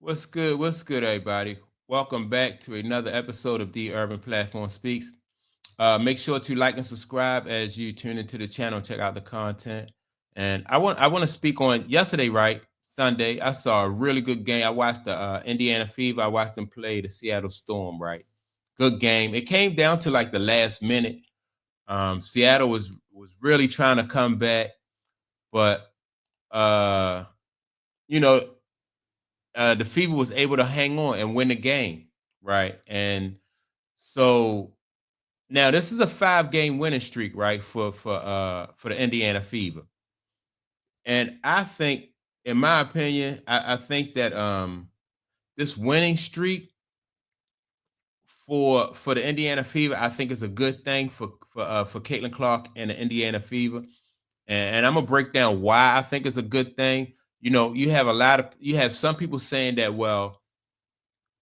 What's good? What's good, everybody? Welcome back to another episode of The Urban Platform Speaks. Make sure to like and subscribe as you tune into the channel and check out the content. And I want to speak on yesterday, right? Sunday. I saw a really good game. I watched the Indiana Fever. I watched them play the Seattle Storm, right? Good game. It came down to like the last minute. Seattle was really trying to come back, but uh, you know, the Fever was able to hang on and win the game, right? And so now this is a 5 game winning streak, right? For the Indiana Fever. And I think, in my opinion, I think that this winning streak for the Indiana Fever, I think is a good thing for Caitlin Clark and the Indiana Fever. And I'm gonna break down why I think it's a good thing. You have some people saying that, well,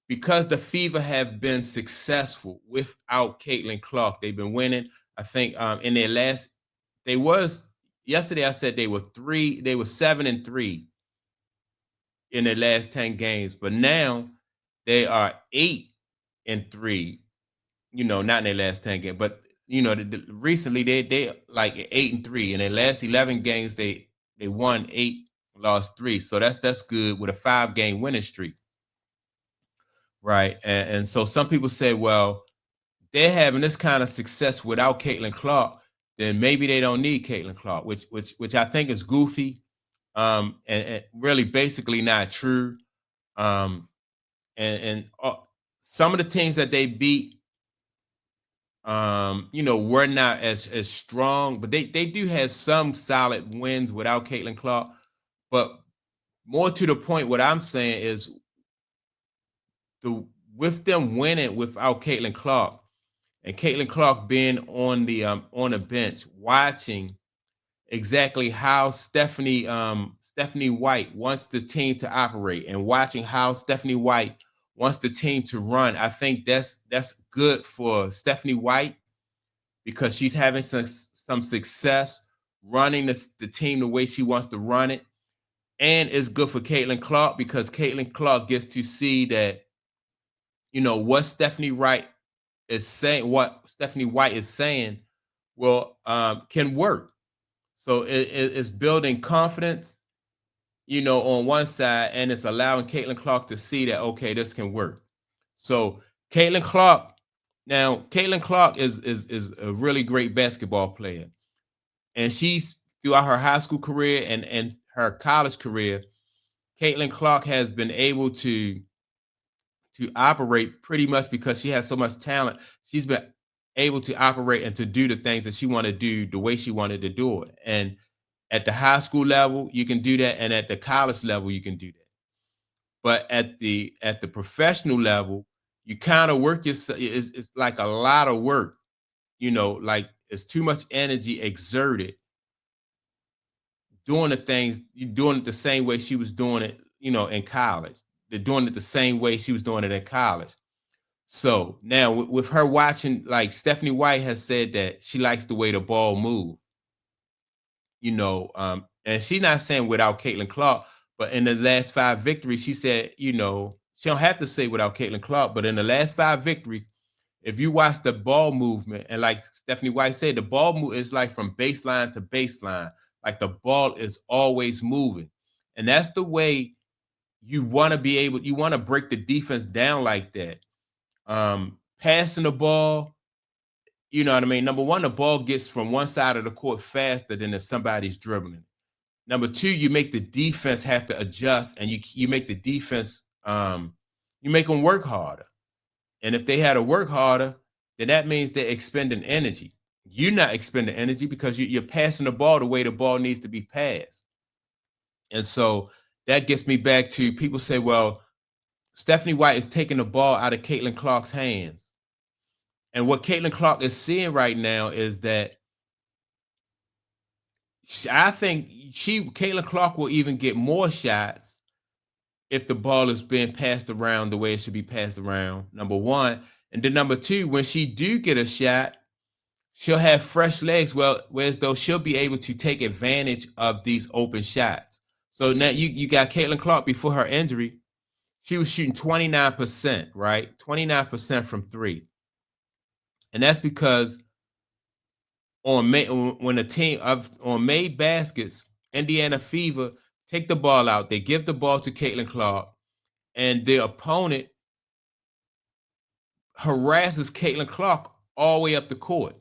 because the Fever have been successful without Caitlin Clark, they've been winning. I think in their last, they was yesterday. I said they were 7-3 in their last 10 games, but now they are 8-3. Not in their last 10 games, but recently they like 8-3 in their last 11 games. They won 8, lost 3, so that's good with a 5 game winning streak. Right. And so some people say, well, they're having this kind of success without Caitlin Clark, then maybe they don't need Caitlin Clark, which I think is goofy, and really basically not true. Um, and some of the teams that they beat, were not as strong, but they do have some solid wins without Caitlin Clark. But more to the point, what I'm saying is the with them winning without Caitlin Clark, and Caitlin Clark being on the bench, watching exactly how Stephanie White wants the team to operate, and watching how Stephanie White wants the team to run. I think that's good for Stephanie White because she's having some success running the team the way she wants to run it, and it's good for Caitlin Clark because Caitlin Clark gets to see that what Stephanie White is saying can work. So it's building confidence, on one side, and it's allowing Caitlin Clark to see that, okay, this can work. So Caitlin Clark, Caitlin Clark is a really great basketball player, and she's throughout her high school career and her college career, Caitlin Clark has been able to operate pretty much because she has so much talent. She's been able to operate and to do the things that she wanted to do the way she wanted to do it. And at the high school level, you can do that, and at the college level, you can do that. But at the professional level, you kind of work yourself. It's like a lot of work, like it's too much energy exerted doing the things you're doing it the same way she was doing it, in college. They're doing it the same way she was doing it in college. So now with her watching, like Stephanie White has said that she likes the way the ball move, and she's not saying without Caitlin Clark, but in the last 5 victories, she said, she don't have to say without Caitlin Clark, but in the last 5 victories, if you watch the ball movement, and like Stephanie White said, the ball move is like from baseline to baseline, like the ball is always moving, and that's the way you want to be able. You want to break the defense down like that. Passing the ball, you know what I mean? Number one, the ball gets from one side of the court faster than if somebody's dribbling. Number two, you make the defense have to adjust, and you make the defense you make them work harder. And if they had to work harder, then that means they're expending energy. You're not expending energy because you're passing the ball the way the ball needs to be passed. And so that gets me back to people say, well, Stephanie White is taking the ball out of Caitlin Clark's hands. And what Caitlin Clark is seeing right now is that I think Caitlin Clark will even get more shots if the ball is being passed around the way it should be passed around. Number one, and then number two, when she do get a shot, she'll have fresh legs. Well, whereas though she'll be able to take advantage of these open shots. So now you got Caitlin Clark before her injury. She was shooting 29%, right? 29% from three. And that's because when the team of on made baskets, Indiana Fever take the ball out, they give the ball to Caitlin Clark, and the opponent harasses Caitlin Clark all the way up the court.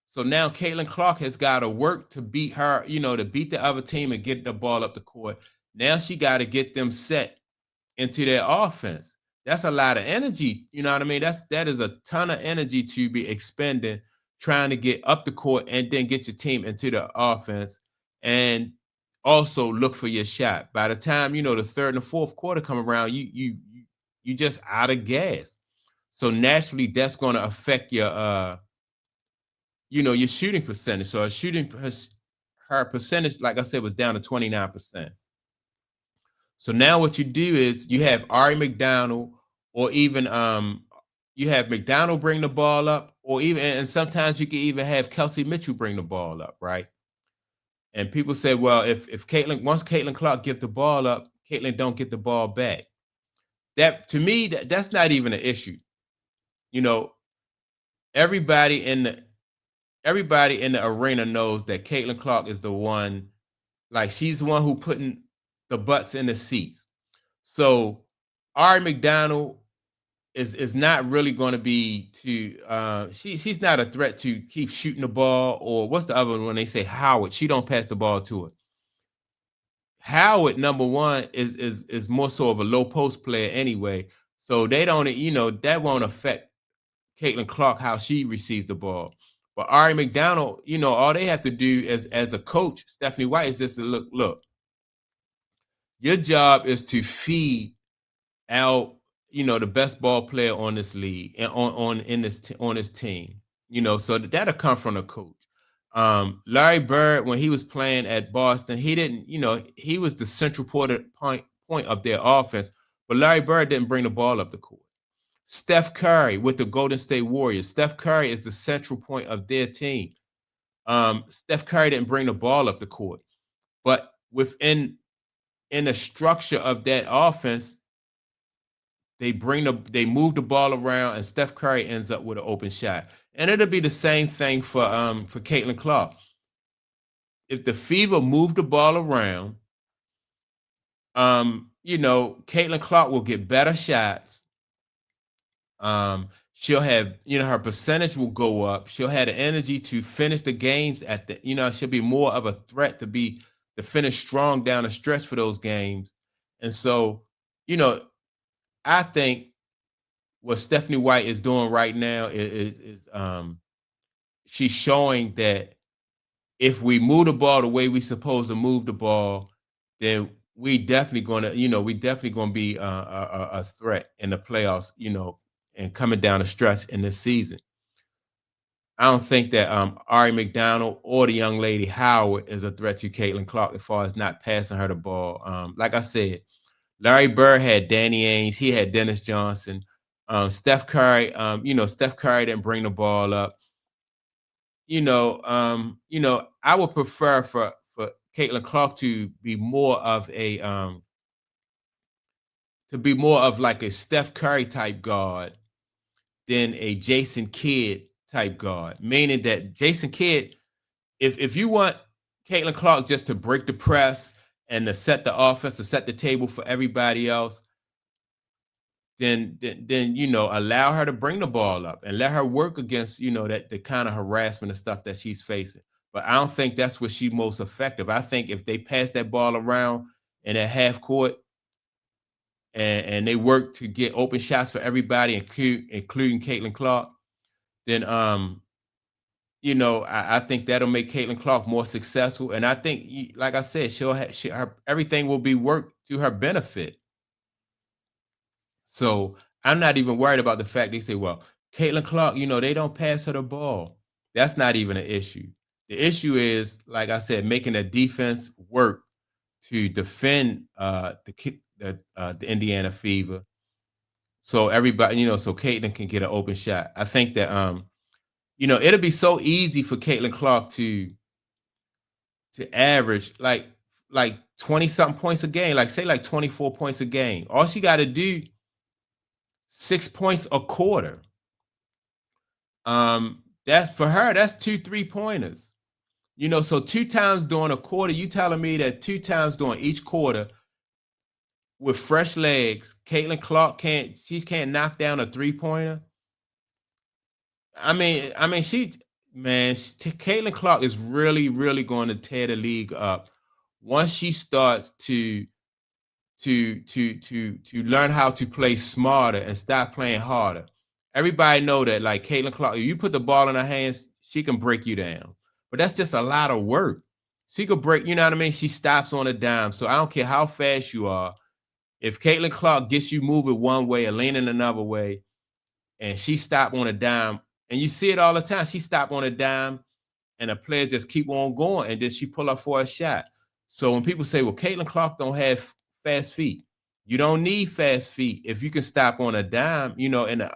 So now Caitlin Clark has got to work to beat her, to beat the other team and get the ball up the court. Now she got to get them set into their offense. That's a lot of energy. You know what I mean? That is a ton of energy to be expending trying to get up the court and then get your team into the offense and also look for your shot. By the time, the third and the fourth quarter come around, you just out of gas. So naturally that's going to affect your shooting percentage. So her percentage, like I said, was down to 29%. So now what you do is you have Ari McDonald, or even you have McDonald bring the ball up, or even, and sometimes you can even have Kelsey Mitchell bring the ball up, right? And people say, well, if once Caitlin Clark get the ball up, Caitlin don't get the ball back. That, to me, that's not even an issue. Everybody in the arena knows that Caitlin Clark is the one, like she's the one who putting the butts in the seats. So Ari McDonald is not really going to be she's not a threat to keep shooting the ball. Or what's the other one when they say Howard? She don't pass the ball to her. Howard, number one, is more so of a low post player anyway. So they don't, that won't affect Caitlin Clark how she receives the ball. But Ari McDonald, all they have to do as a coach, Stephanie White, is just to look. Your job is to feed out, the best ball player on this league and on this team. So that'll come from the coach. Larry Bird, when he was playing at Boston, he didn't, he was the central point of their offense, but Larry Bird didn't bring the ball up the court. Steph Curry with the Golden State Warriors. Steph Curry is the central point of their team. Steph Curry didn't bring the ball up the court, but in the structure of that offense, they move the ball around, and Steph Curry ends up with an open shot. And it'll be the same thing for Caitlin Clark. If the Fever move the ball around, Caitlin Clark will get better shots. She'll have, her percentage will go up. She'll have the energy to finish the games she'll be more of a threat to finish strong down the stretch for those games. And so, I think what Stephanie White is doing right now is she's showing that if we move the ball the way we're supposed to move the ball, then we definitely going to be a threat in the playoffs, and coming down the stretch in this season. I don't think that Ari McDonald or the young lady Howard is a threat to Caitlin Clark as far as not passing her the ball. Like I said, Larry Bird had Danny Ainge, he had Dennis Johnson. Steph Curry, Steph Curry didn't bring the ball up. I would prefer for Caitlin Clark to be more of like a Steph Curry type guard than a Jason Kidd type guard. Meaning that Jason Kidd, if you want Caitlin Clark just to break the press and to set the offense, to set the table for everybody else, then allow her to bring the ball up and let her work against that the kind of harassment and stuff that she's facing. But I don't think that's where she's most effective. I think if they pass that ball around in that half court and they work to get open shots for everybody, including Caitlin Clark, then I think that'll make Caitlin Clark more successful. And I think, like I said, everything will be worked to her benefit. So I'm not even worried about the fact they say, well, Caitlin Clark, they don't pass her the ball. That's not even an issue. The issue is, like I said, making the defense work to defend the Indiana Fever. So everybody, so Caitlin can get an open shot. I think that it'll be so easy for Caitlin Clark to average, like like 20 something points a game, like say like 24 points a game. All she got to do 6 points a quarter. That's for her, that's 2 3-pointers. You know, so 2 times during a quarter, you telling me that 2 times during each quarter with fresh legs, Caitlin Clark can't knock down a 3-pointer. Caitlin Clark is really, really going to tear the league up once she starts to learn how to play smarter and stop playing harder. Everybody know that, like Caitlin Clark, if you put the ball in her hands, she can break you down. But that's just a lot of work. She could break, you know what I mean? She stops on a dime. So I don't care how fast you are. If Caitlin Clark gets you moving one way or leaning another way, and she stopped on a dime, and you see it all the time, she stopped on a dime, and a player just keep on going, and then she pull up for a shot. So when people say, well, Caitlin Clark don't have fast feet, you don't need fast feet if you can stop on a dime, you know, and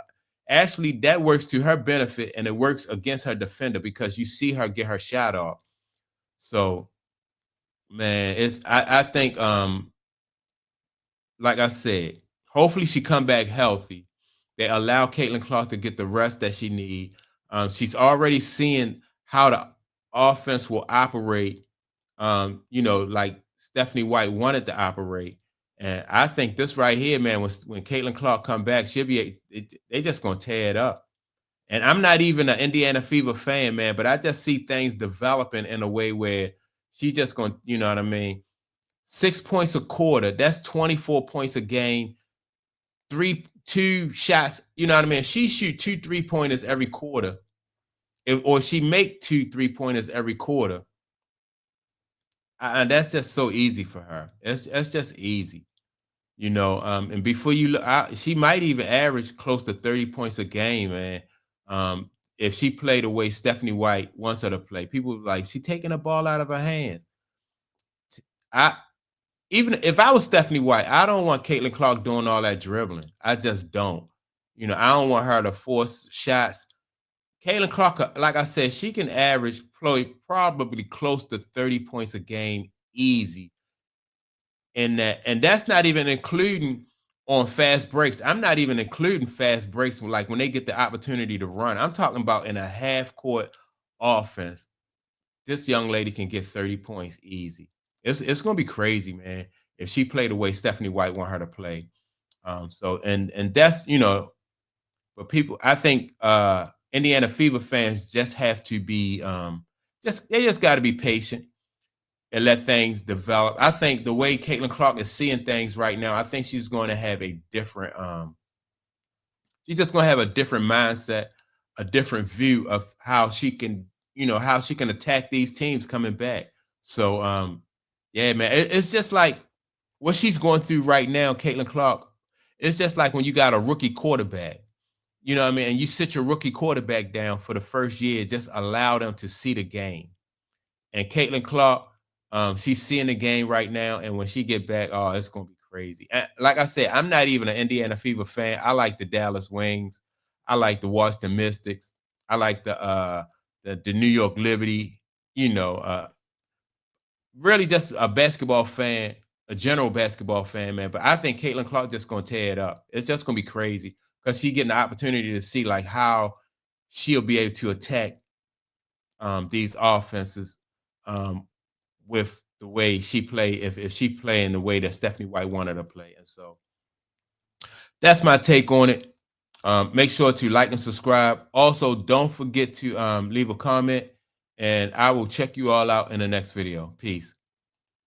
actually that works to her benefit, and it works against her defender because you see her get her shot off. So, man, I think like I said, hopefully she come back healthy. They allow Caitlin Clark to get the rest that she need. She's already seeing how the offense will operate. You know, like Stephanie White wanted to operate, and I think this right here, man, when Caitlin Clark come back, she'll be they just gonna tear it up. And I'm not even an Indiana Fever fan, man, but I just see things developing in a way where she just gonna, you know what I mean? 6 points a quarter, that's 24 points a game, 2 shots, you know what I mean? She shoot 2 3-pointers every quarter, or she make 2 3-pointers every quarter. And that's just so easy for her. It's just easy, you know. And before you look, she might even average close to 30 points a game, man. If she played the way Stephanie White wants her to play, people like she taking the ball out of her hands. I Even if I was Stephanie White, I don't want Caitlin Clark doing all that dribbling. I just don't. You know, I don't want her to force shots. Caitlin Clark, like I said, she can average probably close to 30 points a game easy. And that's not even including on fast breaks. I'm not even including fast breaks like when they get the opportunity to run. I'm talking about in a half court offense. This young lady can get 30 points easy. It's gonna be crazy, man, if she played the way Stephanie White want her to play. So and that's, you know, but people, I think Indiana Fever fans just have to be they just got to be patient and let things develop. I think the way Caitlin Clark is seeing things right now, I think she's going to have a different she's just going to have a different mindset, a different view of how she can, you know, how she can attack these teams coming back. So yeah, man, it's just like what she's going through right now, Caitlin Clark. It's just like when you got a rookie quarterback, you know what I mean? And you sit your rookie quarterback down for the first year, just allow them to see the game. And Caitlin Clark, she's seeing the game right now. And when she get back, oh, it's gonna be crazy. And like I said, I'm not even an Indiana Fever fan. I like the Dallas Wings. I like the Washington Mystics. I like the New York Liberty. You know, really just a basketball fan, a general basketball fan, man. But I think Caitlin Clark just gonna tear it up. It's just gonna be crazy because she getting the opportunity to see like how she'll be able to attack these offenses with the way she play, if she play in the way that Stephanie White wanted to play. And so that's my take on it. Make sure to like and subscribe. Also, don't forget to leave a comment, and I will check you all out in the next video. Peace.